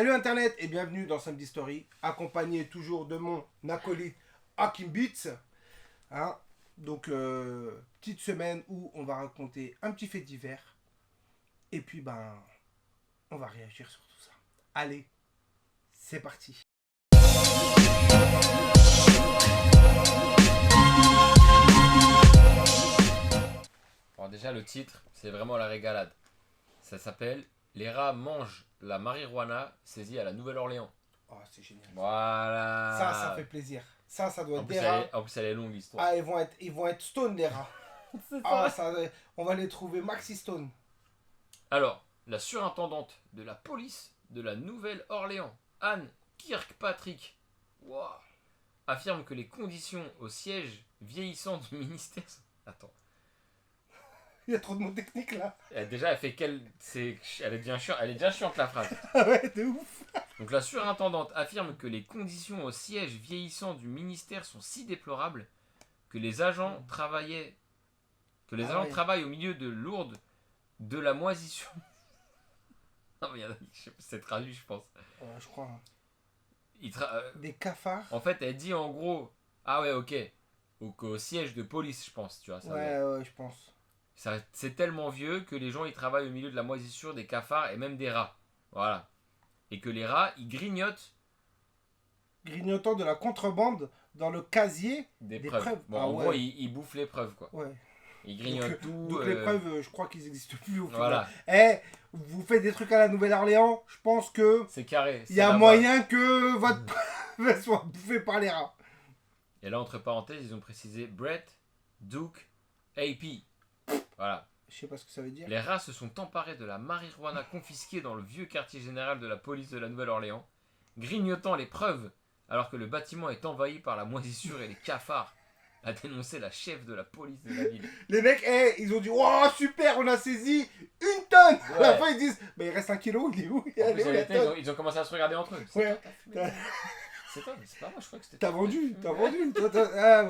Salut Internet et bienvenue dans Samedi Story, accompagné toujours de mon acolyte Hakim Beats. Hein. Donc, petite semaine où on va raconter un petit fait divers. Et puis, on va réagir sur tout ça. Allez, c'est parti. Alors déjà le titre, c'est vraiment la régalade. Ça s'appelle Les rats mangent la marijuana saisie à la Nouvelle-Orléans. Oh, c'est génial. Voilà. Ça fait plaisir. Ça doit En être plus, des rats. en plus, elle est longue l'histoire. Ah, ils vont être stone les rats. C'est Ah, on va les trouver maxi stone. Alors, la surintendante de la police de la Nouvelle-Orléans, Anne Kirkpatrick, wow, affirme que les conditions au siège vieillissant du ministère... Attends. Il y a trop de mots techniques là. Déjà, elle fait elle est bien chiante la phrase. Ah ouais, de ouf. Donc la surintendante affirme que les conditions au siège vieillissant du ministère sont si déplorables que les agents travaillent au milieu de lourdes de la moisissure. Non mais c'est traduit je pense. Je crois. Des cafards. En fait elle dit en gros, ah ouais ok, au siège de police je pense, tu vois. Ouais, je pense. C'est tellement vieux que les gens ils travaillent au milieu de la moisissure, des cafards et même des rats. Voilà. Et que les rats, ils grignotant de la contrebande dans le casier des preuves. Bon, en gros, ils bouffent les preuves, quoi. Ouais. Ils grignotent tout. Donc les preuves, je crois qu'ils n'existent plus au final. Voilà. Vous faites des trucs à la Nouvelle-Orléans, je pense que... C'est carré. Il y a moyen que votre preuve soit bouffée par les rats. Et là, entre parenthèses, ils ont précisé Brett, Duke, AP. Voilà. Je sais pas ce que ça veut dire. Les rats se sont emparés de la marijuana confisquée dans le vieux quartier général de la police de la Nouvelle-Orléans, grignotant les preuves alors que le bâtiment est envahi par la moisissure et les cafards, a dénoncé la chef de la police de la ville. Les mecs, ils ont dit oh super, on a saisi une tonne. Ouais. À la fin, ils disent mais il reste 1 kilo, il est où, ils ont commencé à se regarder entre eux. Ouais. C'est toi, mais c'est pas moi, je crois que c'était. T'as vendu. Il y a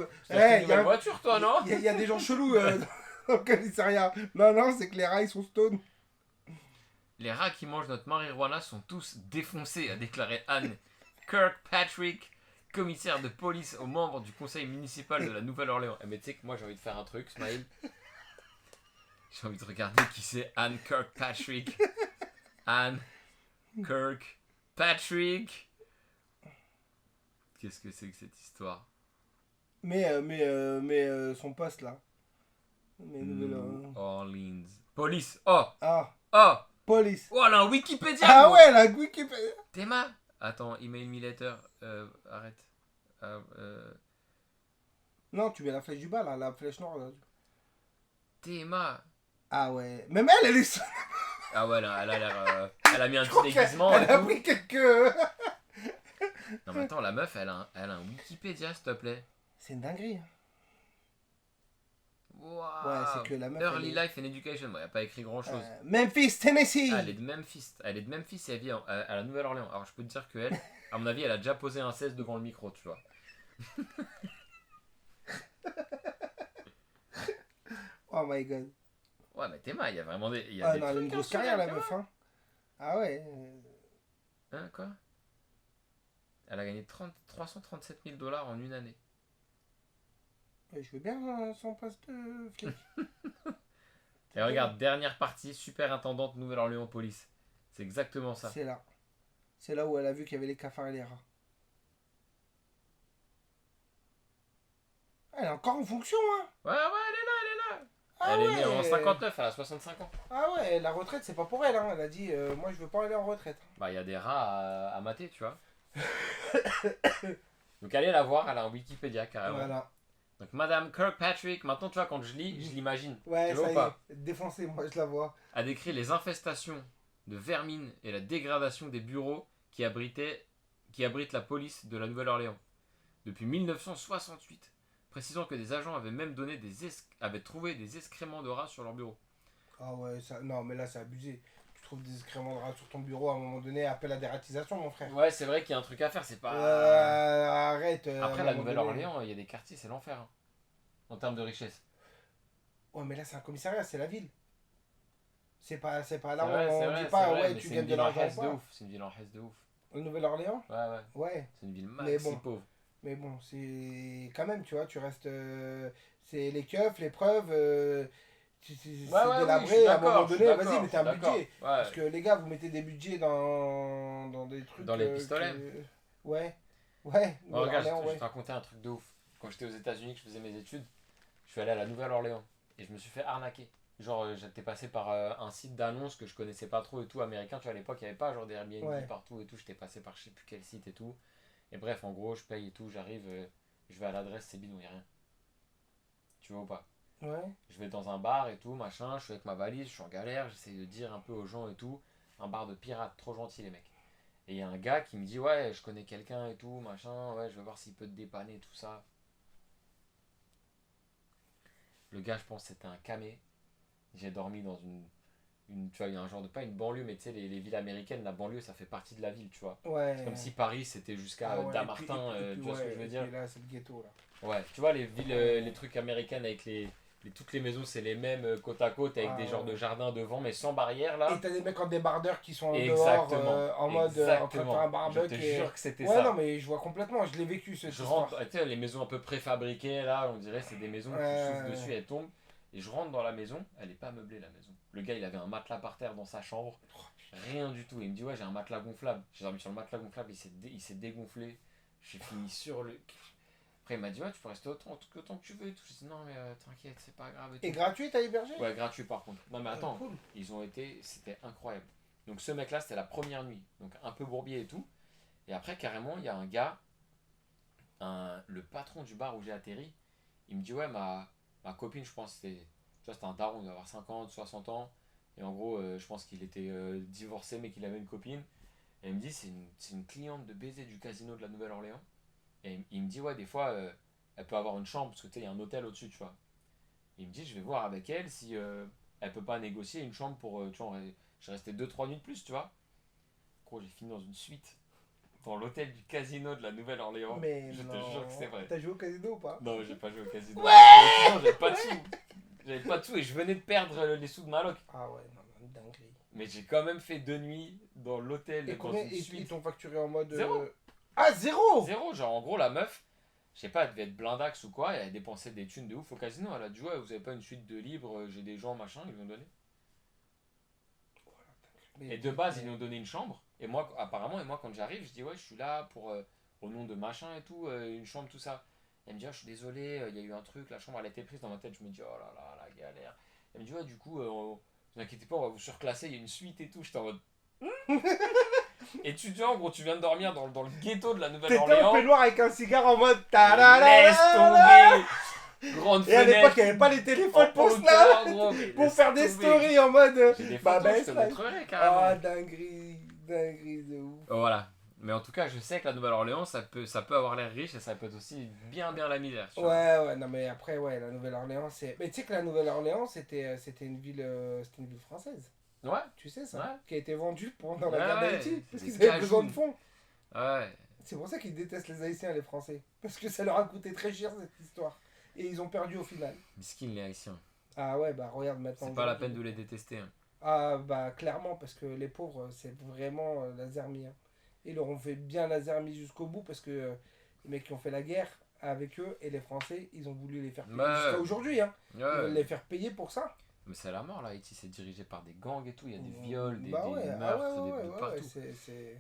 une nouvelle voiture, toi, non? Il y a des gens chelous dans le commissariat. Non, c'est que les rats, ils sont stone. Les rats qui mangent notre marijuana sont tous défoncés, a déclaré Anne Kirkpatrick, commissaire de police aux membres du conseil municipal de la Nouvelle-Orléans. Mais tu sais que moi, j'ai envie de faire un truc, Smaïl. J'ai envie de regarder qui c'est Anne Kirkpatrick. Anne Kirkpatrick. Qu'est-ce que c'est que cette histoire? Mais son poste là. New Orleans. Police. Oh. Police. Oh, elle a un Wikipédia. Ah ouais, la Wikipédia. Théma. Attends, email me later. Arrête. Non, tu mets la flèche du bas là, la flèche noire là. Théma. Ah ouais. Même elle est... Ah ouais, elle a l'air... elle a mis un petit déguisement. Elle a pris quelques... Non mais attends, la meuf, elle a un Wikipédia, s'il te plaît. C'est une dinguerie. Wow. Ouais, c'est que la meuf... Early Life and Education. Bon, elle n'a pas écrit grand-chose. Memphis, Tennessee. Elle est de Memphis. Elle est de Memphis et elle vit à la Nouvelle-Orléans. Alors je peux te dire qu'elle, à mon avis, elle a déjà posé un 16 devant le micro, tu vois. Oh my god. Ouais, mais Théma, il y a vraiment des... Il y a des non, trucs, elle a une grosse carrière, la meuf. Hein. Ah ouais. Hein, quoi? Elle a gagné 337 000 $ en une année. Je veux bien son poste de flic. Et regarde, dernière partie, superintendante Nouvelle-Orléans Police. C'est exactement ça. C'est là. C'est là où elle a vu qu'il y avait les cafards et les rats. Elle est encore en fonction, hein. Ouais, elle est là. Ah elle est née en 59, elle a 65 ans. Ah ouais, la retraite, c'est pas pour elle, hein. Elle a dit, moi, je veux pas aller en retraite. Bah, il y a des rats à mater, tu vois. Donc, allez la voir, elle a un Wikipédia, carrément. Voilà. Donc, Madame Kirkpatrick, maintenant, tu vois, quand je lis, je l'imagine. Ouais, tu vois ça ou pas y est, défoncé, moi, je la vois. A décrit les infestations de vermine et la dégradation des bureaux qui abritent la police de la Nouvelle-Orléans. Depuis 1968. Précisant que des agents avaient même trouvé des excréments de rats sur leur bureau. Ah ouais, non mais là c'est abusé. Tu trouves des excréments de rats sur ton bureau, à un moment donné, appel à dératisation, mon frère. Ouais, c'est vrai qu'il y a un truc à faire, c'est pas... Arrête. Après, la Nouvelle-Orléans, il y a des quartiers, c'est l'enfer. Hein, en termes de richesse. Ouais, mais là c'est un commissariat, c'est la ville. C'est pas là, C'est on vrai, dit c'est pas, vrai, ouais, mais tu c'est gagnes une de ville en l'argent Hesse ou de pas. ouf. C'est une ville en Hesse de ouf. Au Nouvelle-Orléans? Ouais, ouais. Ouais. C'est une ville Mais maxi bon. pauvre. Mais bon, c'est quand même, tu vois, tu restes. C'est les keufs, les preuves. Ouais, C'est ouais, oui, je suis délabré. À un moment d'accord, je suis donné, vas-y, d'accord, je mettez suis un d'accord. budget. Ouais. Parce que les gars, vous mettez des budgets dans des Dans trucs les pistolets. Ouais. Ouais, Ouais, regarde, Nouvelle-Orléans, je vais ouais. te raconter un truc de ouf. Quand j'étais aux États-Unis, que je faisais mes études, je suis allé à la Nouvelle-Orléans et je me suis fait arnaquer. Genre, j'étais passé par un site d'annonce que je connaissais pas trop et tout, américain. Tu vois, à l'époque, il n'y avait pas genre des Airbnb Ouais. partout et tout. J'étais passé par je sais plus quel site et tout. Et bref, en gros, je paye et tout. J'arrive, je vais à l'adresse, c'est bidon, il n'y a rien. Tu vois ou pas? Ouais. Je vais dans un bar et tout, machin. Je suis avec ma valise, je suis en galère. J'essaie de dire un peu aux gens et tout. Un bar de pirates, trop gentil, les mecs. Et il y a un gars qui me dit, ouais, je connais quelqu'un et tout, machin. Ouais, je vais voir s'il peut te dépanner, tout ça. Le gars, je pense, c'était un camé. J'ai dormi dans tu vois, il y a un genre de, pas une banlieue, mais tu sais, les villes américaines, la banlieue, ça fait partie de la ville, tu vois. C'est comme Ouais. si Paris, c'était jusqu'à Ah ouais, Damartin, et puis, tu vois ce que ouais, je veux et dire? puis là, c'est le ghetto, là. Ouais, tu vois, les villes, les trucs américaines avec toutes les maisons, c'est les mêmes côte à côte, avec Ah des genres de ouais. jardins devant, mais sans barrière, Et là. t'as des mecs en débardeur qui sont dehors Exactement, en mode en train de faire exactement. un Je te barbecue. jure que c'était Ouais, non, ça. mais je vois complètement, je l'ai vécu cette Je histoire. rentre, tu sais, les maisons un peu préfabriquées, là, on dirait c'est des maisons, tu souffles dessus, elles tombent. Et je rentre dans la maison, elle est pas meublée, la maison. Le gars, il avait un matelas par terre dans sa chambre, rien du tout. Il me dit, ouais, j'ai un matelas gonflable. J'ai dormi sur le matelas gonflable, il s'est dégonflé. J'ai fini sur le. Après, il m'a dit, ouais, tu peux rester autant que tu veux et tout. J'ai dit, non, mais t'inquiète, c'est pas grave et Et tout. gratuit, t'as hébergé? Ouais, gratuit par contre. Non, mais attends, Cool. ils ont été. C'était incroyable. Donc, ce mec-là, c'était la première nuit. Donc, un peu bourbier et tout. Et après, carrément, il y a un gars, le patron du bar où j'ai atterri, il me dit, ouais, ma copine, je pense, c'était un daron, il doit avoir 50, 60 ans. Et en gros, je pense qu'il était divorcé, mais qu'il avait une copine. Et il me dit, c'est une cliente de baiser du casino de la Nouvelle-Orléans. Et il me dit, ouais, des fois, elle peut avoir une chambre, parce que tu sais, il y a un hôtel au-dessus, tu vois. Et il me dit, je vais voir avec elle si elle peut pas négocier une chambre pour. Tu vois, j'ai resté 2-3 nuits de plus, tu vois. Gros, j'ai fini dans une suite, dans l'hôtel du casino de la Nouvelle-Orléans. Mais Je te non. jure que c'est vrai. T'as joué au casino ou pas? Non, j'ai pas joué au casino. Ouais. Non, j'avais pas de sous. J'avais pas de sous et je venais de perdre les sous de ma loc. Ah ouais, non, non, dinguerie. Mais j'ai quand même fait 2 nuits dans l'hôtel, Et dans combien une ils suite. t'ont facturé en mode. Zéro. Ah, zéro. Zéro, genre en gros la meuf, je sais pas, elle devait être blindax ou quoi, et elle dépensait des thunes de ouf au casino. Elle a dit, ouais, vous avez pas une suite de libre, j'ai des gens, machin, ils m'ont donné. Et de base, ils nous ont donné une chambre. Et moi, apparemment, quand j'arrive, je dis, ouais, je suis là pour, au nom de machin et tout, une chambre, tout ça. Elle me dit, ah, je suis désolé, il y a eu un truc, la chambre, elle a été prise dans ma tête. Je me dis, oh là là, la galère. Elle me dit, ouais, du coup, vous inquiétez pas, on va vous surclasser, il y a une suite et tout. J'étais en mode. Étudiant, gros, tu viens de dormir dans le ghetto de la T'étais Nouvelle-Orléans. au peignoir avec un cigare en mode. Laisse tomber. Grande Et à fenêtre. l'époque, il n'y avait pas les téléphones en pour hauteur, snap. gros, mais Pour laisse faire des tomber. stories en mode. J'ai des Bah, photos, je te slide. montrerai Ah, carrément. dinguerie de ouf. Oh, voilà. Mais en tout cas, je sais que la Nouvelle-Orléans, ça peut avoir l'air riche et ça peut être aussi bien la misère. Tu vois. Ouais, non, mais après, ouais, la Nouvelle-Orléans, c'est. Mais tu sais que la Nouvelle-Orléans, c'était une ville française. Ouais. Tu sais ça? Ouais. Qui a été vendue pendant la Ouais, guerre ouais, d'Haïti. c'est Parce des qu'ils avaient besoin cajous. de fonds. Ouais. C'est pour ça qu'ils détestent les Haïtiens, les Français. Parce que ça leur a coûté très cher cette histoire. Et ils ont perdu au final. Miskin les Haïtiens. Ah ouais, bah regarde maintenant. C'est pas la peine de les détester. Hein. Ah bah clairement, parce que les pauvres, c'est vraiment la zermie. Hein. Ils leur ont fait bien la zermie jusqu'au bout parce que les mecs qui ont fait la guerre avec eux et les Français, ils ont voulu les faire payer. Ouais. Jusqu'à aujourd'hui, hein. Ils Ouais. veulent les faire payer pour ça. Mais c'est la mort là, Haïti, c'est dirigé par des gangs et tout. Il y a des viols, des Bah ouais, meurtres, de partout. c'est...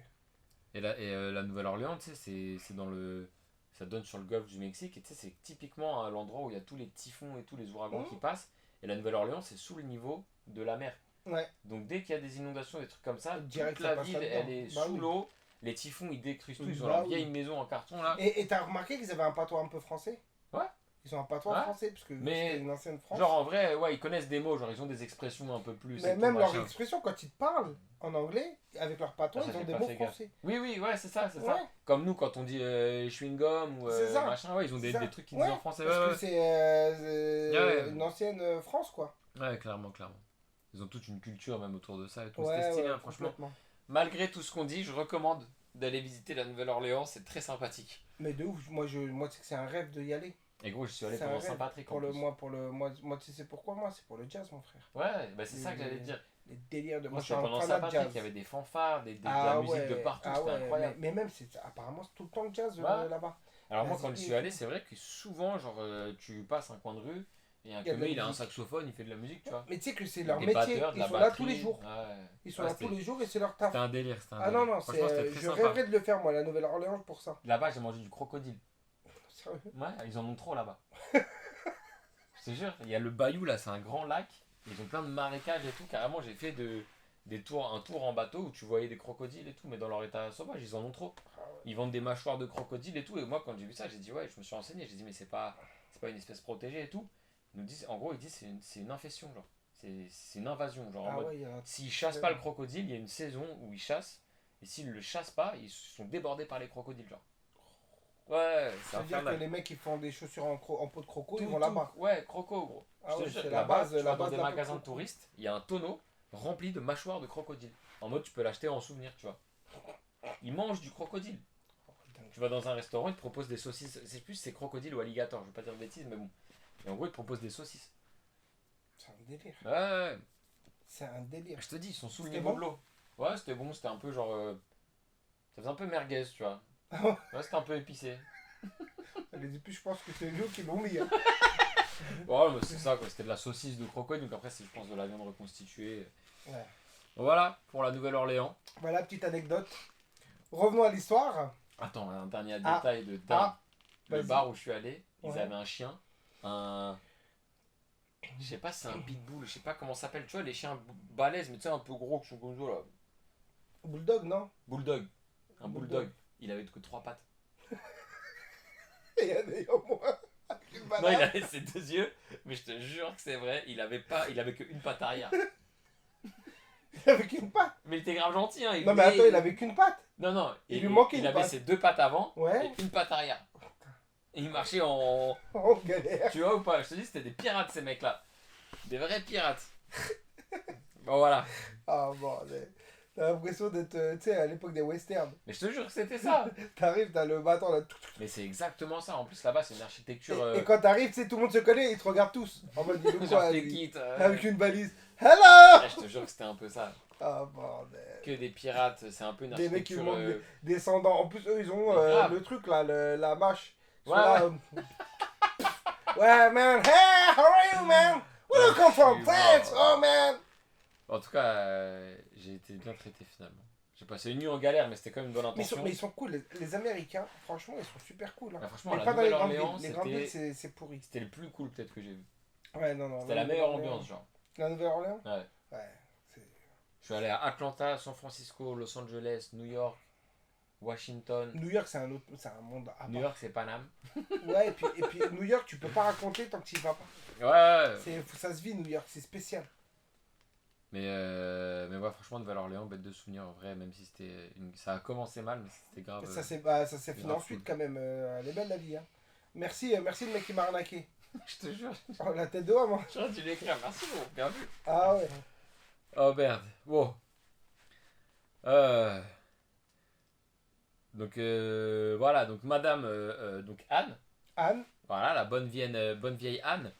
Et la Nouvelle-Orléans, tu sais, c'est dans le. Ça donne sur le golfe du Mexique. Et tu sais, c'est typiquement l'endroit où il y a tous les typhons et tous les ouragans qui passent. Et la Nouvelle-Orléans, c'est sous le niveau de la mer. Ouais. Donc dès qu'il y a des inondations, des trucs comme ça, Direct, toute ça la passe ville, là-dedans. elle est Bah sous oui. l'eau. Les typhons, ils détruisent tout. Ils ont Bah leur oui. vieille maison en carton là. Et t'as remarqué qu'ils avaient un patois un peu français? Ouais. Ils ont un patois Ouais. français, parce que Mais c'était une ancienne France. Genre en vrai, ouais, ils connaissent des mots, genre ils ont des expressions un peu plus. Mais et tout, même leur machin. expression, quand ils te parlent en anglais, avec leur patois, Ah, ça, ils ont j'ai des pas mots fait gaffe. français. Oui, ouais, c'est ça. Ouais. Comme nous, quand on dit chewing-gum ou C'est ça. machin, ouais, ils ont C'est des ça. trucs qu'ils Ouais, disent en français. Parce Ouais, que c'est Ouais. une ancienne France, quoi. ouais, clairement. Ils ont toute une culture même autour de ça et tout. Ouais, C'était stylé, ouais, hein, franchement. complètement. Malgré tout ce qu'on dit, je recommande d'aller visiter la Nouvelle-Orléans, c'est très sympathique. Mais de ouf, moi, tu sais que c'est un rêve d'y aller. Et gros, je suis allé C'est un pendant rêve. Saint-Patrick en Pour le, plus. moi, tu sais pourquoi moi? C'est pour le jazz, mon frère. Ouais, bah c'est ça que j'allais te dire. les délires de Moi, je suis c'était un pendant fanat ça, de Patrick, jazz. il y avait des fanfares, de Ah la musique de ouais, partout, ah c'était ouais, incroyable. mais même, apparemment, c'est tout le temps le jazz Ouais. là-bas. Alors moi, Vas-y, quand je suis et allé, tout. c'est vrai que souvent, genre, tu passes un coin de rue, et un Il y a de la il a un musique. saxophone, il fait de la musique, tu vois. Mais tu sais que c'est Il y a leur des métier. batteurs, de Ils la sont là tous les batterie. jours. Ouais. Ils sont Ouais, là tous les jours et c'est leur c'était taf. un délire, c'était un Ah délire. non, non, Franchement, c'était très je sympa. rêverais de le faire, moi, la Nouvelle-Orléans, pour ça. Là-bas, j'ai mangé du crocodile. Sérieux. Ouais, ils en ont trop là-bas. Je te jure, il y a le Bayou là, c'est un grand lac. Ils ont plein de marécages et tout. Carrément, j'ai fait un tour en bateau où tu voyais des crocodiles et tout, mais dans leur état sauvage, ils en ont trop. Ils vendent des mâchoires de crocodile et tout. Et moi, quand j'ai vu ça, j'ai dit, ouais, je me suis renseigné. J'ai dit, mais c'est pas une espèce protégée et tout. Ils nous disent, en gros, ils disent, c'est une infestion, genre. C'est une invasion, genre en Ah mode. ouais, il y a un- S'ils chassent pas le crocodile, il y a une saison où ils chassent. Et s'ils le chassent pas, ils sont débordés par les crocodiles, genre. Ouais, c'est Ça veut dire que infernal. les mecs qui font des chaussures en peau de croco, ils Tout, vont là-bas. Ouais, croco, gros. Ah Je te ouais, jure, c'est la là-bas, base, tu vas la dans base des d'un peu de magasins de croco. touristes, il y a un tonneau rempli de mâchoires de crocodile. En mode, tu peux l'acheter en souvenir, tu vois. Ils mangent du crocodile. Oh, dingue. Tu vas dans un restaurant, ils te proposent des saucisses. C'est plus c'est crocodile ou alligator, je veux pas dire de bêtises, mais bon. Et en gros, ils te proposent des saucisses. C'est un délire. Ouais, C'est un délire. je te dis, ils sont sous le C'était niveau bon de l'eau. Ouais, c'était bon, c'était un peu genre. Ça faisait un peu merguez, tu vois. Ah ouais. Ouais, c'était un peu épicé. Les épices, je pense que c'est eux qui l'ont mis. Hein. Ouais, mais c'est ça, quoi. C'était de la saucisse de crocodile, donc après, c'est, je pense, de la viande reconstituée. Ouais. Donc voilà, pour la Nouvelle-Orléans. Voilà, petite anecdote. Revenons à l'histoire. Attends, un dernier Ah. détail de dingue. Ah, Le vas-y. bar où je suis allé, ils Ouais. avaient un chien, un. Je sais pas si c'est un pitbull, je sais pas comment ça s'appelle, tu vois, les chiens balèzes, mais tu sais, un peu gros, qui sont comme ça là. Bulldog, non? Bulldog. Un Bulldog. bulldog. Il avait que 3 pattes. Il y en a au moins. Une Non, banane. il avait ses 2 yeux, mais je te jure que c'est vrai, il avait qu'une patte arrière. Il avait qu'une patte. Mais il était grave gentil, hein. Non, mais attends, il avait qu'une patte. Non, non, Il lui manquait il une avait patte. ses 2 pattes avant Ouais. et une patte arrière. Et il marchait en. Oh, galère. Tu vois ou pas? Je te dis, c'était des pirates ces mecs-là. Des vrais pirates. Bon, voilà. Ah, bordel. T'as l'impression d'être, tu sais, à l'époque des westerns. Mais je te jure que c'était ça. T'arrives, t'as le bâton là. Mais c'est exactement ça. En plus, là-bas, c'est une architecture. Et quand t'arrives, tu sais, tout le monde se connaît, ils te regardent tous. En mode, il veut Genre, quoi, t'es lui quitte. Avec une valise. Hello! Je te jure que c'était un peu ça. Ah, bordel. Que des pirates, c'est un peu une Des mecs qui architecture. montent descendants. En plus, eux, ils ont Mais grave. le truc là, la mâche. Ils sont Ouais, là, ouais, man. Hey, how are you, man? Where you come from? France? Oh, man. En tout cas, j'ai été bien traité finalement. J'ai passé une nuit en galère, mais c'était quand même une bonne Mais intention. ils sont cool, les Américains, franchement, ils sont super cool. Hein. Ah, franchement, Mais la pas dans les grandes Nouvelle-Orléans, villes. Les grandes villes, c'était c'est pourri. c'était le plus cool peut-être que j'ai vu. Ouais, non, non. C'était la meilleure ambiance, genre. La Nouvelle-Orléans? Ouais. Ouais. c'est- Je suis allé à Atlanta, San Francisco, Los Angeles, New York, Washington. New York, c'est un monde à part. New York, c'est Paname. Ouais, et puis New York, tu peux pas raconter tant que tu y vas pas. Ouais. Ça se vit, New York, c'est spécial. Mais ouais, franchement, Nouvelle-Orléans, bête de souvenir en vrai, même si ça a commencé mal, mais c'était grave. Ça s'est fini grave ensuite cool. quand même. Elle est belle la vie. Hein. Merci le mec qui m'a arnaqué. Je te jure, Oh, la tête de homme. Hein. j'aurais dû l'écrire, merci gros, bien vu. Ah ouais. Oh merde, bon. Donc voilà, donc madame donc Anne, Anne. voilà, la bonne vieille Anne,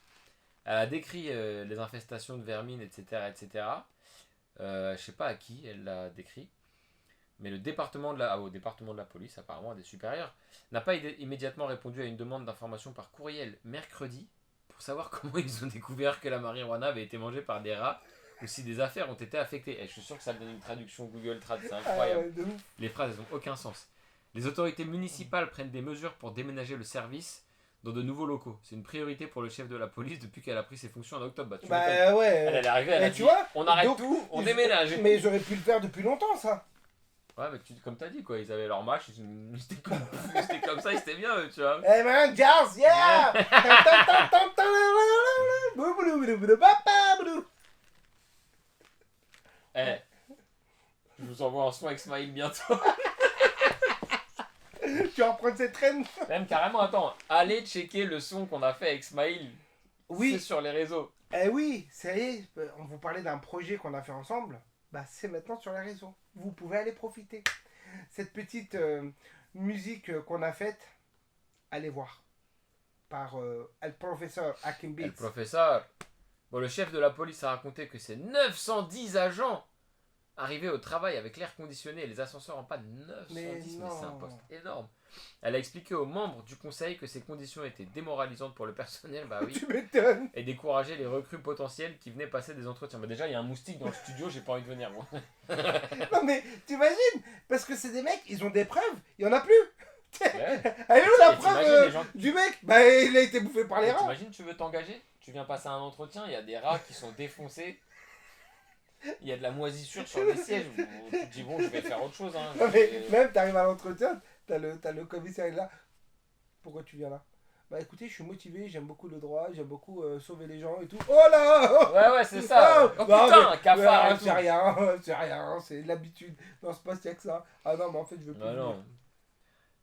elle a décrit les infestations de vermine, etc. etc. Je sais pas à qui elle l'a décrit, mais au département de la police, apparemment, des supérieurs, n'a pas immédiatement répondu à une demande d'information par courriel mercredi pour savoir comment ils ont découvert que la marijuana avait été mangée par des rats ou si des affaires ont été affectées. Et je suis sûr que ça me donne une traduction Google Trad, c'est Ah incroyable. ouais, de ouf. Les phrases, elles n'ont aucun sens. Les autorités municipales prennent des mesures pour déménager le service dans de nouveaux locaux. C'est une priorité pour le chef de la police depuis qu'elle a pris ses fonctions en octobre. Bah, tu m'étonnes. Bah ouais. Elle est arrivée, elle Et a tu dit, vois, on arrête donc, tout, on ils- déménage. Mais j'aurais pu le faire depuis longtemps, ça. Ouais, mais comme t'as dit, quoi, ils avaient leur match, c'était comme ça, ils étaient bien, eux, tu vois. Hey man, jazz, yeah! Eh, je vous envoie un son avec Smile bientôt. Tu vas reprendre cette traîne? Même carrément, attends, allez checker le son qu'on a fait avec Smile. Oui. C'est sur les réseaux. Eh oui, ça y est, on vous parlait d'un projet qu'on a fait ensemble. Bah, c'est maintenant sur les réseaux. Vous pouvez aller profiter. Cette petite musique qu'on a faite, allez voir. Par le professeur Hakim Le Beats. professeur. Bon, le chef de la police a raconté que ces 910 agents arrivaient au travail avec l'air conditionné et les ascenseurs en panne. 910, mais c'est un poste énorme. Elle a expliqué aux membres du conseil que ces conditions étaient démoralisantes pour le personnel, bah oui, Tu m'étonnes. et décourager les recrues potentielles qui venaient passer des entretiens. Bah déjà, il y a un moustique dans le studio, j'ai pas envie de venir, moi. Non mais t'imagines? Parce que c'est des mecs, ils ont des preuves, il y en a plus. Ouais. Elle est où la Et t'imagines preuve les gens- du mec? Bah il a été bouffé par les rats. T'imagines, tu veux t'engager? Tu viens passer un entretien, il y a des rats qui sont défoncés. Il y a de la moisissure sur les sièges. Tu te dis, bon, je vais faire autre chose. Hein. Non mais même t'arrives à l'entretien, t'as le commissaire là. Pourquoi tu viens là? Bah écoutez, je suis motivé, j'aime beaucoup le droit, j'aime beaucoup sauver les gens et tout. Oh là! Ouais, c'est ça. Oh bah, putain, mais- un cafard et tout. c'est rien, c'est l'habitude. Non, c'est pas si y a que ça. Ah non, mais en fait, je veux plus. Bah venir. non.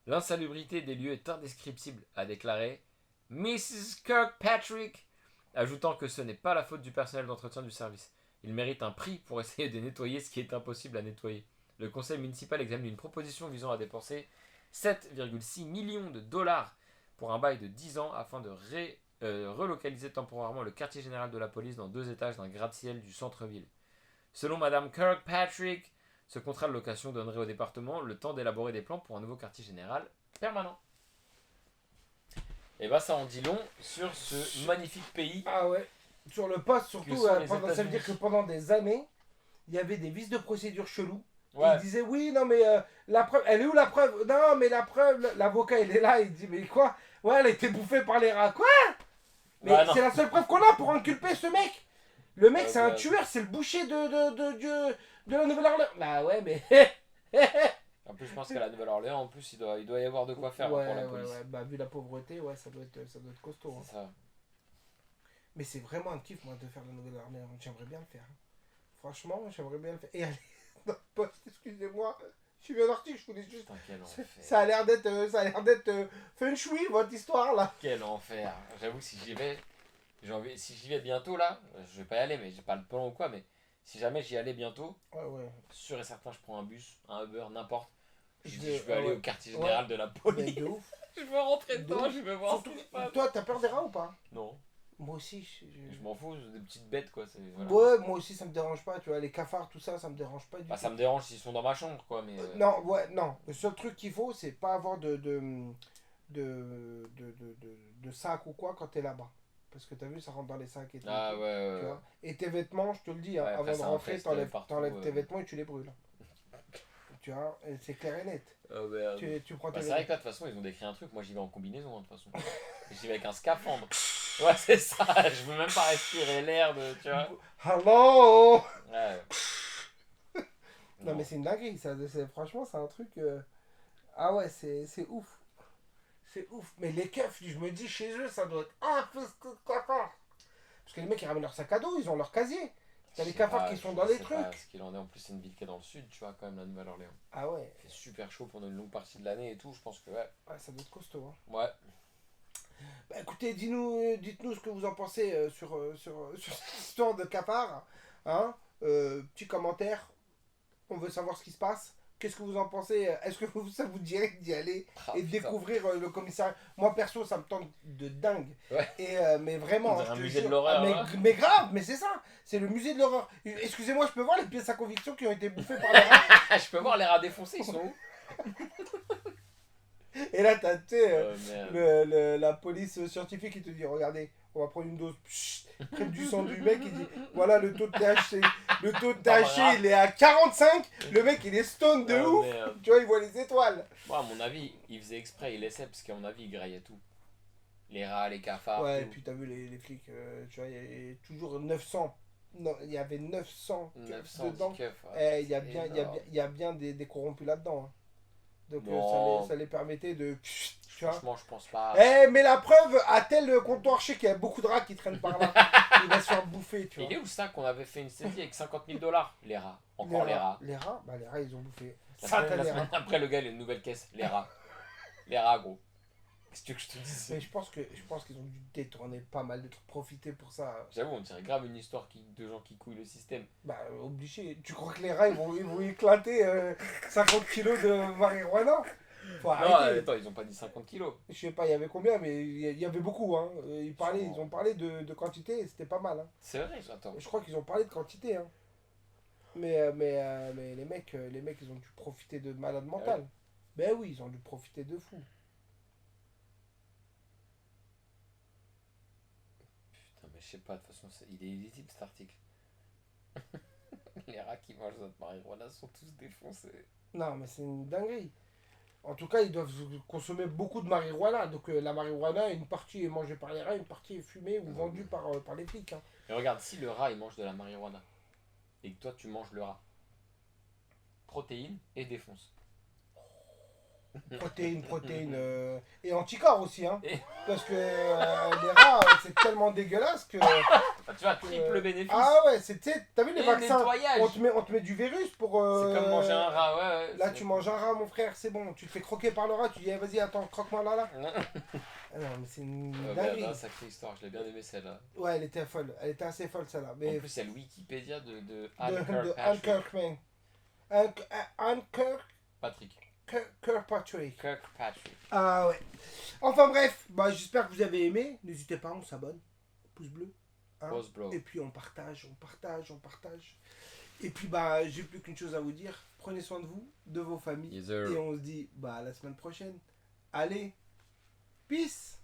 L'insalubrité des lieux est indescriptible, a déclaré Mrs. Kirkpatrick, ajoutant que ce n'est pas la faute du personnel d'entretien du service. Il mérite un prix pour essayer de nettoyer ce qui est impossible à nettoyer. Le conseil municipal examine une proposition visant à dépenser 7,6 millions de dollars pour un bail de 10 ans afin de relocaliser temporairement le quartier général de la police dans 2 étages d'un gratte-ciel du centre-ville. Selon Madame Kirkpatrick, ce contrat de location donnerait au département le temps d'élaborer des plans pour un nouveau quartier général permanent. Et bah ça en dit long sur ce magnifique pays. Ah ouais. Sur le poste, Que surtout, sont les ça veut États-Unis. dire que pendant des années, il y avait des vices de procédure chelous. Ouais. Il disait oui, non mais la preuve, elle est où la preuve? Non mais la preuve, l'avocat il est là, il dit mais quoi? Ouais, elle a été bouffée par les rats. Quoi? Mais Bah, non. c'est la seule preuve qu'on a pour inculper ce mec. Le mec Ouais, c'est un bah. tueur, c'est le boucher de la Nouvelle-Orléans. Bah ouais mais... En plus, je pense qu'à la Nouvelle-Orléans, en plus, il doit y avoir de quoi faire ouais, pour la ouais, police. ouais, bah vu la pauvreté, ouais, ça doit être costaud. Hein. C'est ça. Mais c'est vraiment un kiff moi de faire la Nouvelle-Orléans, j'aimerais bien le faire. Franchement, j'aimerais bien le faire. Et allez, dans le poste, excusez-moi, je suis un artiste, je voulais juste... Putain, quel enfer. Ça a l'air d'être feng shui votre histoire là. Quel enfer. J'avoue que si j'y vais, si j'y vais bientôt là, je vais pas y aller, mais j'ai pas le plan ou quoi, mais si jamais j'y allais bientôt, Ouais, ouais. sûr et certain, je prends un bus, un Uber, n'importe. Je Je- dis, je veux aller ouais. au quartier général de la Mais police. de ouf. Je veux rentrer De dedans, ouf. je veux voir ce Surtout, qui se passe. toi, t'as peur des rats ou pas? Non, Moi aussi. je m'en fous, des petites bêtes quoi. Voilà. Ouais, moi aussi ça me dérange pas, tu vois, les cafards, tout ça, ça me dérange pas du Bah, tout. ça me dérange s'ils sont dans ma chambre quoi, mais. Non, ouais, non. Le seul truc qu'il faut, c'est pas avoir de sac ou quoi quand t'es là-bas. Parce que t'as vu, ça rentre dans les sacs et tout. Ah ouais, Tu vois. Et tes vêtements, je te le dis, hein, Ouais, après, avant de ça rentrer, infeste t'enlèves partout, tes vêtements et tu les brûles. Tu vois, et c'est clair et net. Oh, merde. Tu prends Bah, tes c'est vrai que là, de toute façon, ils ont décrit un truc. Moi, j'y vais en combinaison, hein, de toute façon. J'y vais avec un scaphandre. Ouais, c'est ça. Je veux même pas respirer l'air de. Tu vois. Hello. Ouais. Non, mais c'est une dinguerie, ça. Franchement, c'est un truc. Ah ouais, c'est ouf. C'est ouf. Mais les keufs, je me dis, chez eux, ça doit être infesté de cafards. Parce que les mecs, ils ramènent leur sac à dos, ils ont leur casier. T'as les cafards qui sont dans les trucs. Ce qu'il en est. En plus, c'est une ville qui est dans le sud, tu vois, quand même, la Nouvelle-Orléans. Ah ouais. Il fait super chaud pendant une longue partie de l'année et tout. Je pense que, ouais. Ouais, ça doit être costaud. Hein. Ouais. Bah écoutez, dites-nous ce que vous en pensez sur cette histoire de cafards. Hein. Petit commentaire. On veut savoir ce qui se passe. Qu'est-ce que vous en pensez? Est-ce que ça vous dirait d'y aller Ah, et de putain. découvrir le commissariat? Moi perso, ça me tente de dingue. Ouais. Et, mais vraiment, On dirait je un te musée de jure, l'horreur, mais, hein. mais grave, mais c'est ça. C'est le musée de l'horreur. Excusez-moi, je peux voir les pièces à conviction qui ont été bouffées par les rats? Je peux voir les rats défoncés, ils sont où? Et là, t'as, tu sais, Oh, merde. la police scientifique qui te dit, regardez, on va prendre une dose, près du sang du mec, il dit, voilà le taux de THC. Le taux de THC, il est à 45. Le mec, il est stone de Oh, ouf. merde. Tu vois, il voit les étoiles. Moi, à mon avis, il faisait exprès, il laissait, parce qu'à mon avis, il graillait tout. Les rats, les cafards. Ouais, et tout. puis t'as vu les flics, tu vois, il y avait toujours 900. Non, il y avait 900 900 dedans. keufs. Et il y a bien des corrompus là-dedans. Hein. Donc Non. ça les permettait de. Tu vois. Franchement, je pense pas. Mais la preuve, à tel comptoir, je sais qu'il y a beaucoup de rats qui traînent par là. Il va se faire bouffer, tu vois. Il est où ça qu'on avait fait une série avec 50 000 $? Les rats. Encore les rats. Les rats, bah les rats, ils ont bouffé. La Ça, semaine, t'as la les semaine rats. après, le gars, il a une nouvelle caisse. Les rats. Les rats, gros. Qu'est-ce que tu veux que je te dise? Mais je pense qu'ils ont dû détourner pas mal de trucs, profiter pour ça. J'avoue, on dirait grave une histoire de gens qui couillent le système. Bah, obligé. Tu crois que les rats, ils vont éclater 50 kilos de marijuana? Faut Non, arrêter. attends, ils ont pas dit 50 kilos. Je sais pas, il y avait combien, mais il y avait beaucoup. Hein. Sûrement. Ils ont parlé de quantité et c'était pas mal. Hein. C'est vrai, attends. Je crois qu'ils ont parlé de quantité. Hein. Mais les mecs, ils ont dû profiter de malade mental. Ben oui, ils ont dû profiter de fou. Putain, mais je sais pas, de toute façon, il est illisible cet article. Les rats qui mangent notre marijuana sont tous défoncés. Non, mais c'est une dinguerie. En tout cas, ils doivent consommer beaucoup de marijuana. Donc la marijuana, une partie est mangée par les rats, une partie est fumée ou vendue par les flics. Hein. Et regarde, si le rat il mange de la marijuana et que toi tu manges le rat, protéines et défonce. Protéines. Et anticorps aussi. Hein. Et- Parce que les rats, c'est tellement dégueulasse que... Ah, tu vois, triple bénéfice. Ah ouais, t'as vu les Et vaccins? nettoyage. On te met du virus pour... C'est comme manger un rat, ouais. Là, tu manges un rat, mon frère, c'est bon. Tu te fais croquer par le rat, tu dis, eh, vas-y, attends, croque-moi là. Non, Ah non, mais c'est une merde, dinguerie. hein, sacrée histoire, je l'ai bien aimé celle-là. Ouais, elle était folle. Elle était assez folle, celle-là. Mais En plus, il y a le Wikipédia de Anne Kirkpatrick. Kirkman. Anne Patrick. Kirkpatrick. Kirkpatrick. Ah ouais. Enfin bref, bah, j'espère que vous avez aimé. N'hésitez pas, on s'abonne. Pouce bleu. Hein. Pause, bro. Et puis on partage. Et puis bah, j'ai plus qu'une chose à vous dire. Prenez soin de vous, de vos familles. Yes, sir. Et on se dit bah à la semaine prochaine. Allez, peace.